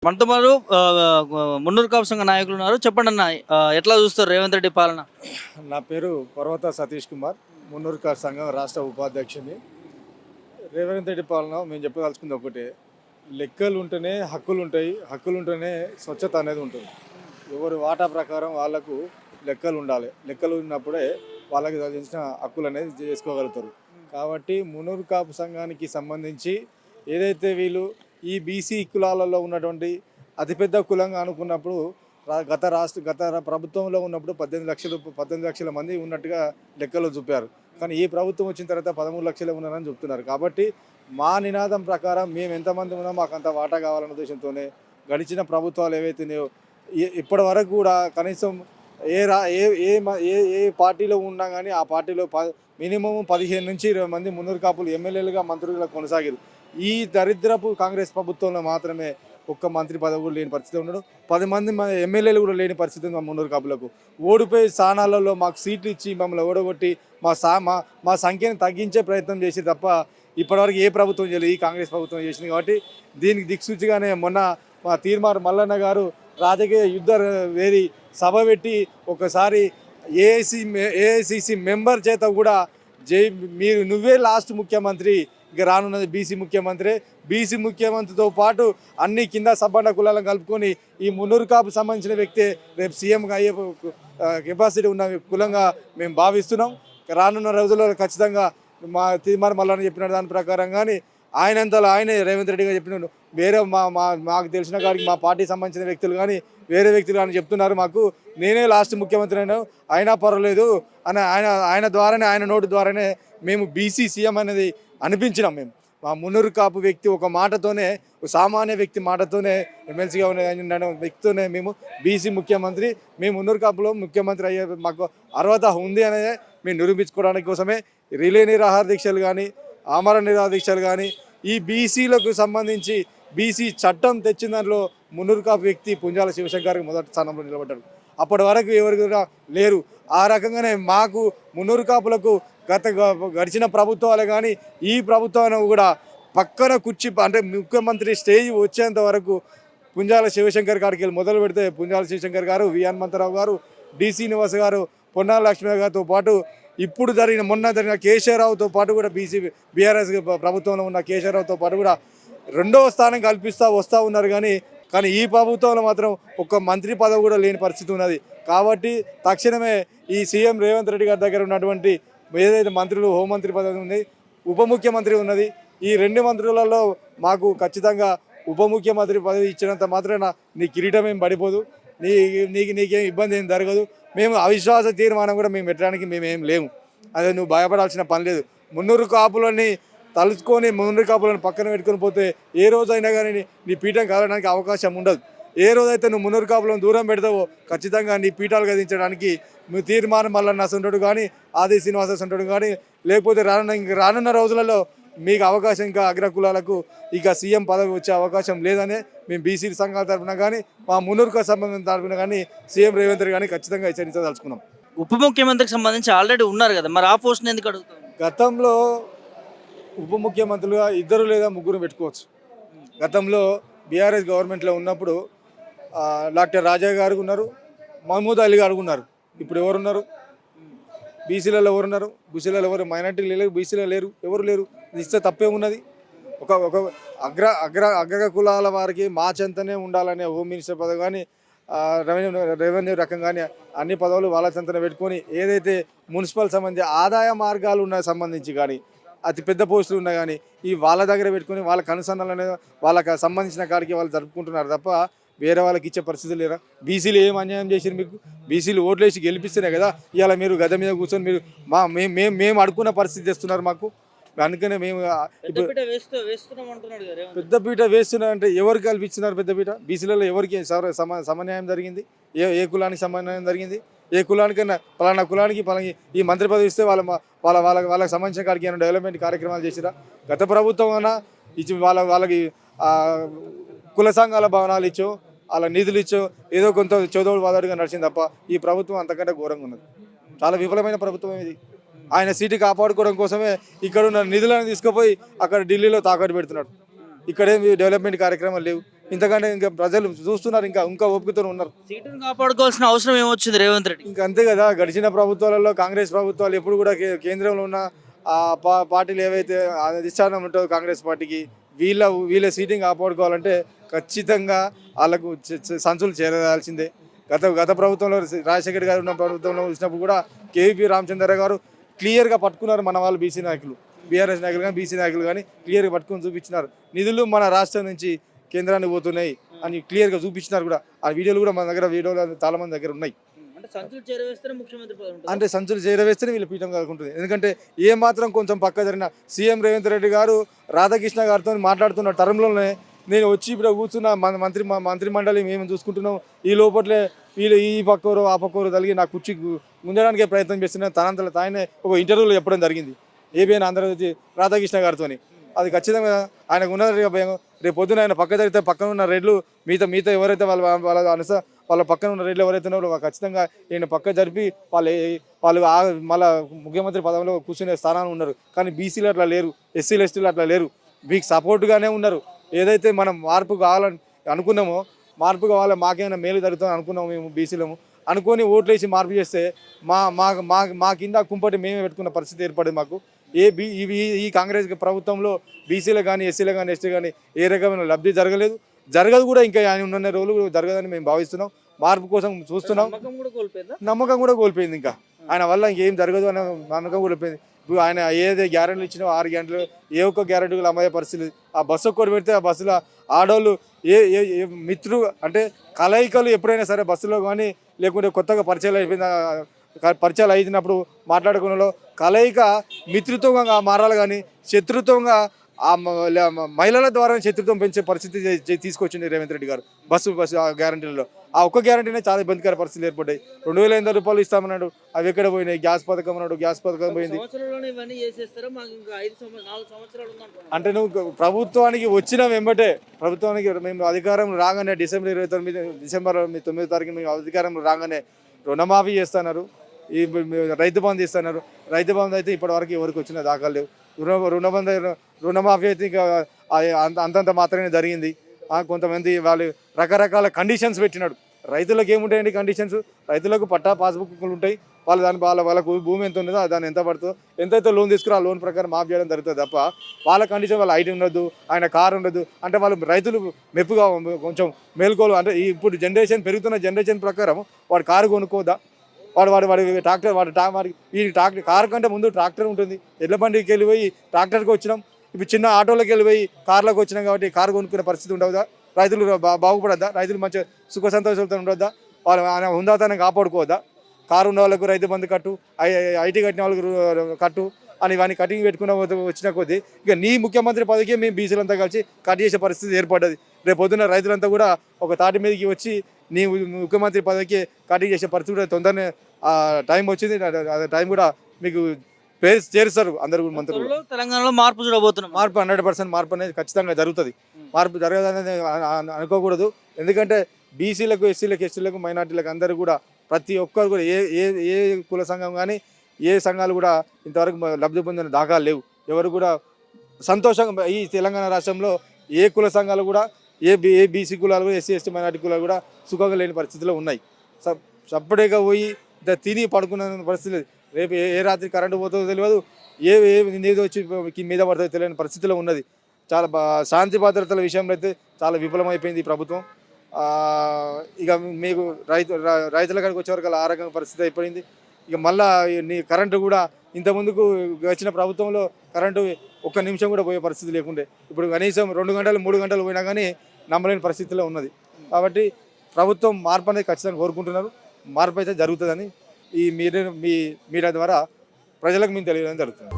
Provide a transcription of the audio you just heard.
మనతో పాటు మున్నూరు కాపు సంఘ నాయకులు ఉన్నారు. చెప్పండి అన్న, ఎట్లా చూస్తారు రేవంత్ రెడ్డి పాలన? నా పేరు పర్వత సతీష్ కుమార్, మున్నూరు కాపు సంఘం రాష్ట్ర ఉపాధ్యక్షుని. రేవంత్ రెడ్డి పాలన మేము చెప్పదలుచుకుంది ఒకటే, లెక్కలు ఉంటేనే హక్కులు ఉంటాయి, హక్కులు ఉంటేనే స్వచ్ఛత అనేది ఉంటుంది. ఎవరి వాటా ప్రకారం వాళ్ళకు లెక్కలు ఉండాలి, లెక్కలు ఉన్నప్పుడే వాళ్ళకి తగిన హక్కులు అనేది చేసుకోగలుగుతారు. కాబట్టి మున్నూరు కాపు సంఘానికి సంబంధించి ఏదైతే వీళ్ళు ఈ బీసీ కులాలలో ఉన్నటువంటి అతిపెద్ద కులంగా అనుకున్నప్పుడు గత ప్రభుత్వంలో ఉన్నప్పుడు 18 లక్షల మంది ఉన్నట్టుగా లెక్కలు చూపారు. కానీ ఈ ప్రభుత్వం వచ్చిన తర్వాత 13 లక్షలే ఉన్నారని చెప్తున్నారు. కాబట్టి మా నినాదం ప్రకారం మేము ఎంతమంది ఉన్నామో మాకు అంత వాటా కావాలన్న ఉద్దేశంతోనే గడిచిన ప్రభుత్వాలు ఏవైతున్నాయో ఇప్పటి వరకు కూడా కనీసం ఏ రా ఏ ఏ ఏ ఏ పార్టీలో ఉన్నా కానీ ఆ పార్టీలో మినిమం 15 నుంచి 20 మంది మున్నూరు కాపులు ఎమ్మెల్యేలుగా మంత్రులుగా కొనసాగారు. ఈ దరిద్రపు కాంగ్రెస్ ప్రభుత్వంలో మాత్రమే ఒక్క మంత్రి పదవి కూడా లేని పరిస్థితి ఉన్నాడు. 10 మంది ఎమ్మెల్యేలు కూడా లేని పరిస్థితి ఉంది. మా మున్నూరు కాపులకు ఓడిపోయే స్థానాలలో మాకు సీట్లు ఇచ్చి మమ్మల్ని ఓడగొట్టి మా సంఖ్యను తగ్గించే ప్రయత్నం చేసి తప్ప ఇప్పటివరకు ఏ ప్రభుత్వం చేయలేదు, ఈ కాంగ్రెస్ ప్రభుత్వం చేసింది. కాబట్టి దీనికి దిక్సూచిగానే మొన్న మా తీర్మార్ మల్లన్న గారు రాజకీయ యుద్ధ వేరి సభ పెట్టి ఒకసారి ఏఐసిసి మెంబర్ చేత కూడా నువ్వే లాస్ట్ ముఖ్యమంత్రి, ఇక రానున్నది బీసీ ముఖ్యమంత్రితో పాటు అన్ని కింద సబ్బండ కులాలను కలుపుకొని ఈ మున్నూరు కాపు సంబంధించిన వ్యక్తే రేపు సీఎంగా అయ్యే కెపాసిటీ ఉన్న కులంగా మేము భావిస్తున్నాం. రానున్న రోజుల్లో ఖచ్చితంగా మా తీర్మానం మళ్ళీ చెప్పిన దాని ప్రకారం కానీ ఆయనంతలో ఆయనే రేవంత్ రెడ్డిగా చెప్పినాడు. వేరే మాకు తెలిసిన కాడికి మా పార్టీ సంబంధించిన వ్యక్తులు కానీ వేరే వ్యక్తులు కానీ చెప్తున్నారు మాకు నేనే లాస్ట్ ముఖ్యమంత్రి అయినా పర్వాలేదు అని ఆయన ద్వారానే, ఆయన నోటు ద్వారానే మేము బీసీ సీఎం అనేది అనిపించినాం. మేము మా మున్నూరు కాపు వ్యక్తి ఒక మాటతోనే, సామాన్య వ్యక్తి మాటతోనే ఎమ్మెల్సీగా ఉన్న వ్యక్తితోనే మేము బీసీ ముఖ్యమంత్రి, మేము మున్నూరు కాపులో ముఖ్యమంత్రి అయ్యే మాకు అర్హత ఉంది అనేది మేము నిరూపించుకోవడానికి కోసమే రిలే నిరాహార దీక్షలు కానీ ఆమరణ నిరాహార దీక్షలు కానీ ఈ బీసీలకు సంబంధించి బీసీ చట్టం తెచ్చిన దానిలో మున్నూరు కాపు వ్యక్తి పుంజాల శివశంకర్ మొదటి స్థానంలో నిలబడ్డాడు. అప్పటి వరకు ఎవరు కూడా లేరు. ఆ రకంగానే మాకు మున్నూరు కాపులకు గడిచిన ప్రభుత్వాలే కానీ ఈ ప్రభుత్వాన్ని కూడా పక్కన అంటే ముఖ్యమంత్రి స్టేజ్ వచ్చేంత వరకు పుంజాల శివశంకర్ గారికి వెళ్ళి మొదలు పెడితే పుంజాల శివశంకర్ గారు, వి హనుమంతరావు గారు, డి శ్రీనివాస్ గారు, పొన్నాల లక్ష్మీ గారితో పాటు ఇప్పుడు మొన్న జరిగిన కేశవరావుతో పాటు కూడా బీఆర్ఎస్ ప్రభుత్వంలో ఉన్న కేశవరావుతో పాటు కూడా 2వ స్థానం కల్పిస్తూ వస్తూ ఉన్నారు. కానీ ఈ ప్రభుత్వంలో మాత్రం ఒక్క మంత్రి పదవి కూడా లేని పరిస్థితి ఉన్నది. కాబట్టి తక్షణమే ఈ సీఎం రేవంత్ రెడ్డి గారి దగ్గర ఉన్నటువంటి ఏదైతే మంత్రులు, హోంమంత్రి పదవి ఉంది, ఉప ముఖ్యమంత్రి ఉన్నది, ఈ 2 మంత్రులలో మాకు ఖచ్చితంగా ఉప ముఖ్యమంత్రి పదవి ఇచ్చినంత మాత్రాన నీ కిరీటం ఏం పడిపోదు, నీకేం ఇబ్బంది ఏం జరగదు. మేము అవిశ్వాస తీర్మానం కూడా మేము పెట్టడానికి మేమేం లేము. అదే నువ్వు భయపడాల్సిన పని లేదు. మున్నూరు కాపులని తలుచుకొని మున్నూరు కాపులను పక్కన పెట్టుకొని పోతే ఏ రోజైనా కానీ నీ పీఠం కదలడానికి అవకాశం ఉండదు. ఏ రోజైతే నువ్వు మున్నూరు కాపులను దూరం పెడతావో ఖచ్చితంగా నీ పీఠాలు గదించడానికి నువ్వు తీర్మానం మల్లన్న అసంటుడు కానీ, ఆది శ్రీనివాస అసంటుడు కానీ, లేకపోతే రానున్న రోజులలో మీకు అవకాశం ఇంకా అగ్రకులాలకు ఇక సీఎం పదవి వచ్చే అవకాశం లేదనే మేము బీసీ సంఘాల తరఫున కానీ మా మున్నూరుకు సంబంధం తరఫున కానీ సీఎం రేవంత్ రెడ్డి కానీ ఖచ్చితంగా హెచ్చరించదలుచుకున్నాం. ఉప ముఖ్యమంత్రికి సంబంధించి ఆల్రెడీ ఉన్నారు కదా, మరి ఆ పోస్ట్ని ఎందుకు అడుగుతాం? గతంలో ఉప ముఖ్యమంత్రులుగా 2 లేదా 3 పెట్టుకోవచ్చు. గతంలో బీఆర్ఎస్ గవర్నమెంట్లో ఉన్నప్పుడు డాక్టర్ రాజా గారు ఉన్నారు, మహమూద్ అలీ గారు ఉన్నారు. ఇప్పుడు ఎవరున్నారు? బీసీలలో ఎవరున్నారు? బీసీలలో ఎవరు? మైనార్టీలు లేరు, బీసీలో లేరు, ఎవరు లేరు. ఇస్తే తప్పే ఉన్నది. ఒక అగ్ర కులాల వారికి మా చెంతనే ఉండాలనే హోమ్ మినిస్టర్ పదవి కానీ, రెవెన్యూ రకం కానీ అన్ని పదవులు వాళ్ళ చెంతనే పెట్టుకొని ఏదైతే మున్సిపల్ సంబంధించి ఆదాయ మార్గాలు ఉన్న సంబంధించి కానీ అతి పెద్ద పోస్టులు ఉన్నాయి కానీ ఈ వాళ్ళ దగ్గర పెట్టుకొని వాళ్ళ కనుసన్నలు అనేది వాళ్ళకి సంబంధించిన కాడికి వాళ్ళు జరుపుకుంటున్నారు తప్ప వేరే వాళ్ళకి ఇచ్చే పరిస్థితి లేరా? బీసీలు ఏం అన్యాయం చేశారు మీకు? బీసీలు ఓట్లేసి గెలిపిస్తేనే కదా ఇవాళ మీరు గద మీద కూర్చొని మీరు మేము అడుక్కున్న పరిస్థితి తెస్తున్నారు మాకు. అందుకనే మేము పెద్దపీట వేస్తున్నారంటే ఎవరికి కల్పించినారు పెద్దపీట? బీసీలలో ఎవరికి సమన్యాయం జరిగింది? ఏ కులానికి సమన్యాయం జరిగింది? ఏ కులానికైనా పలానా కులానికి ఈ మంత్రి పదవి ఇస్తే వాళ్ళకి సంబంధించిన కాడికి ఏమైనా డెవలప్మెంట్ కార్యక్రమాలు చేసిరా? గత ప్రభుత్వం అన్నా ఇచ్చి వాళ్ళకి కుల సంఘాల భవనాలు ఇచ్చో, వాళ్ళ నిధులు ఇచ్చో ఏదో కొంత చోదోడు వాదోడుగా నడిచింది తప్ప ఈ ప్రభుత్వం అంతకంటే ఘోరంగా ఉన్నది. చాలా విఫలమైన ప్రభుత్వం ఇది. ఆయన సీటు కాపాడుకోవడం కోసమే ఇక్కడ ఉన్న నిధులను తీసుకుపోయి అక్కడ ఢిల్లీలో తాకట్టు పెడుతున్నాడు. ఇక్కడేమి డెవలప్మెంట్ కార్యక్రమాలు లేవు. ఇంతకంటే ఇంకా ప్రజలు చూస్తున్నారు, ఇంకా ఇంకా ఓపికతో ఉన్నారు. సీటును కాపాడుకోవాల్సిన అవసరం ఏమొచ్చింది రేవంత్ రెడ్డి? ఇంకా అంతే కదా, గడిచిన ప్రభుత్వాలలో కాంగ్రెస్ ప్రభుత్వాలు ఎప్పుడు కూడా కేంద్రంలో ఉన్న ఆ పార్టీలు ఏవైతే అధిష్టానం ఉంటుందో కాంగ్రెస్ పార్టీకి, వీళ్ళ సీటింగ్ కాపాడుకోవాలంటే ఖచ్చితంగా వాళ్ళకు సంచులు చేరాల్సిందే. గత ప్రభుత్వంలో రాజశేఖర్ గారు ఉన్న ప్రభుత్వంలో వచ్చినప్పుడు కూడా కేవీపీ రామచంద్ర గారు క్లియర్గా పట్టుకున్నారు. మన వాళ్ళు బీసీ నాయకులు, బీఆర్ఎస్ నాయకులు కానీ బీసీ నాయకులు కానీ క్లియర్గా పట్టుకుని చూపించినారు. నిధులు మన రాష్ట్రం నుంచి కేంద్రానికి పోతున్నాయి అని క్లియర్గా చూపించినారు కూడా. ఆ వీడియోలు కూడా మన దగ్గర చాలా మంది దగ్గర ఉన్నాయి. అంటే సంచులు చేరవేస్తేనే ముఖ్యమంత్రి పదవి ఉంటుంది. అంటే సంచులు చేరవేస్తేనే వీళ్ళ పీఠం కలుగుతుంది. ఎందుకంటే ఏ మాత్రం కొంచెం పక్క జరిగిన సీఎం రేవంత్ రెడ్డి గారు రాధాకృష్ణ గారితో మాట్లాడుతున్న టర్మ్లోనే నేను వచ్చి ఇప్పుడు కూర్చున్న మంత్రి మండలి మేము చూసుకుంటున్నాం, ఈ లోపట్లే వీళ్ళు ఈ పక్కరు ఆ పక్కరు తగిలి నా కుర్చీ గుంజడానికే ప్రయత్నం చేస్తున్నారు. తనంతలో తానే ఒక ఇంటర్వ్యూలో చెప్పడం జరిగింది ఏబిఎన్ ఆంధ్రజ్యోతి రాధాకృష్ణ గారితో. అది ఖచ్చితంగా ఆయనకు ఉన్నది భయం. రేపు పొద్దున ఆయన పక్క జరిగితే పక్కన ఉన్న రెడ్లు మిగతా ఎవరైతే వాళ్ళ పక్కన ఉన్న రెడ్లు ఎవరైతే ఉన్నారో ఖచ్చితంగా ఈయన పక్క జరిపి వాళ్ళు మళ్ళీ ముఖ్యమంత్రి పదవిలో కూర్చునే స్థానాన్ని ఉన్నారు. కానీ బీసీలు అట్లా లేరు, ఎస్సీలు ఎస్టీలు అట్లా లేరు, మీకు సపోర్ట్గానే ఉన్నారు. ఏదైతే మనం మార్పు కావాలని అనుకున్నామో, మార్పు కావాలి మాకేమైనా మేలు జరుగుతుంది అనుకున్నాము, మేము బీసీలము అనుకొని ఓట్లు వేసి మార్పు చేస్తే మా కింద కుంపటి మేమే పెట్టుకున్న పరిస్థితి ఏర్పడింది మాకు. ఈ కాంగ్రెస్ ప్రభుత్వంలో బీసీలు కానీ ఎస్సీలు కానీ ఎస్టీ కానీ ఏ రకమైన లబ్ధి జరగదు కూడా. ఇంకా ఆయన ఉన్న రోజులు జరగదని మేము భావిస్తున్నాం. మార్పు కోసం చూస్తున్నాం. నమ్మకం కూడా కోల్పోయింది. ఇంకా ఆయన వల్ల ఇంకేం జరగదు అనే నమ్మకం కోల్పోయింది. ఇప్పుడు ఆయన ఏదైతే గ్యారెంటీలు ఇచ్చినా 6 గంటలు ఏ ఒక్క గ్యారెంటీ కూడా అమ్మయ్యే పరిస్థితి. ఆ బస్సు ఒక్కటి పెడితే ఆ బస్సులో ఆడవాళ్ళు మిత్రులు అంటే కలయికలు ఎప్పుడైనా సరే బస్సులో కానీ లేకుంటే కొత్తగా పరిచయాలు అయినప్పుడు మాట్లాడుకున్నలో కలయిక మిత్రుత్వంగా మారాలి, కానీ శత్రుత్వంగా ఆ మహిళల ద్వారా శత్రుత్వం పెంచే పరిస్థితి తీసుకొచ్చింది రేవంత్ రెడ్డి గారు. బస్సు గ్యారంటీలలో ఆ ఒక్క గ్యారంటీనే చాలా ఇబ్బందికర పరిస్థితులు ఏర్పడ్డాయి. 2,500 రూపాయలు ఇస్తామన్నాడు, అవి ఎక్కడ పోయినాయి? గ్యాస్ పథకం అన్నాడు, గ్యాస్ పథకం పోయింది. అంటే నువ్వు ప్రభుత్వానికి వచ్చిన వెంబటే, ప్రభుత్వానికి మేము అధికారం రాగానే డిసెంబర్ 9 తారీఖు మేము అధికారంలో రాగానే రుణమాఫీ చేస్తున్నారు, ఈ రైతు బంధు ఇస్తున్నారు. రైతు బంధు అయితే ఇప్పటివరకు ఎవరికి వచ్చిన దాఖలు లేవు. రుణమాఫీ అయితే ఇంకా అంతంత మాత్రమే జరిగింది. కొంతమంది వాళ్ళు రకరకాల కండిషన్స్ పెట్టినాడు. రైతులకు ఏముంటాయండి కండిషన్స్? రైతులకు పట్టా పాస్బుక్లు ఉంటాయి, వాళ్ళకు భూమి ఎంత ఉన్నదో దాన్ని ఎంత పడుతుందో, ఎంతైతే లోన్ తీసుకురో ఆ లోన్ ప్రకారం మాఫ్ చేయడం జరుగుతుంది తప్ప వాళ్ళ కండిషన్ వాళ్ళ ఐటీ ఉండదు, ఆయన కారు ఉండదు. అంటే వాళ్ళు రైతులు మెప్పుగా కొంచెం మేల్కోలు. అంటే ఇప్పుడు పెరుగుతున్న జనరేషన్ ప్రకారం వాడు కారు కొనుక్కోదా? వాడి ట్రాక్టర్ ఈ ట్రాక్టర్ కారు కంటే ముందు ట్రాక్టర్ ఉంటుంది. ఎడ్ల బండికి వెళ్ళిపోయి ట్రాక్టర్కి వచ్చినాం, ఇప్పుడు చిన్న ఆటోలోకి వెళ్ళిపోయి కార్లోకి వచ్చినాం. కాబట్టి కారు కొనుక్కునే పరిస్థితి ఉండవుదా? రైతులు బాగుపడద్దా? రైతులు మంచిగా సుఖ సంతోషాలతో ఉండొద్దా? వాళ్ళు ఆయన హుందాతనం కాపాడుకోవద్దా? కారు ఉన్న వాళ్ళకు రైతు బంధు కట్టు, ఐటీ కట్టిన వాళ్ళకు కట్టు అని ఇవన్నీ కటింగ్ పెట్టుకున్న వచ్చిన కొద్దీ ఇక నీ ముఖ్యమంత్రి పదవికి మేము బీసీలంతా కలిసి కట్ చేసే పరిస్థితి ఏర్పడ్డది. రేపు పొద్దున్న రైతులంతా కూడా ఒక తాటి మీదకి వచ్చి నీ ముఖ్యమంత్రి పదవికి కటింగ్ చేసే పరిస్థితి కూడా తొందరనే టైం వచ్చింది. టైం కూడా మీకు పేరు చేరుస్తారు అందరు మంత్రులు. తెలంగాణలో మార్పు చూడబోతున్నాం. మార్పు 100% మార్పు అనేది ఖచ్చితంగా జరుగుతుంది. మార్పు జరగదనేది అనుకోకూడదు. ఎందుకంటే బీసీలకు ఎస్సీలకు ఎస్టీలకు మైనార్టీలకు అందరూ కూడా ప్రతి ఒక్కరు కూడా ఏ కుల సంఘం కానీ ఏ సంఘాలు కూడా ఇంతవరకు లబ్ధి పొందిన దాఖలు లేవు. ఎవరు కూడా సంతోషంగా ఈ తెలంగాణ రాష్ట్రంలో ఏ కుల సంఘాలు కూడా ఏ బీసీ కులాలు కూడా ఎస్సీ ఎస్టీ మైనార్టీ కులాలు కూడా సుఖంగా లేని పరిస్థితిలో ఉన్నాయి. సపరేట్గా పోయి తిని పడుకున్న పరిస్థితి. రేపు ఏ రాత్రి కరెంటు పోతుందో తెలియదు, నీది వచ్చి మీద పడుతుందో తెలియని పరిస్థితిలో ఉన్నది. చాలా శాంతి భద్రతల విషయంలో అయితే చాలా విఫలమైపోయింది ఈ ప్రభుత్వం. ఇక మీకు రైతుల కాడికి వచ్చేవరకు అలా ఆ రకంగా పరిస్థితి అయిపోయింది. ఇక మళ్ళీ నీ కరెంటు కూడా ఇంతకుముందుకు వచ్చిన ప్రభుత్వంలో కరెంటు 1 నిమిషం కూడా పోయే పరిస్థితి లేకుండే. ఇప్పుడు కనీసం 2 గంటలు 3 గంటలు పోయినా కానీ నమ్మలేని పరిస్థితిలో ఉన్నది. కాబట్టి ప్రభుత్వం మార్పు అనేది ఖచ్చితంగా కోరుకుంటున్నారు. మార్పు అయితే జరుగుతుందని ఈ మీడియా ద్వారా ప్రజలకు మేము తెలియడం జరుగుతుంది.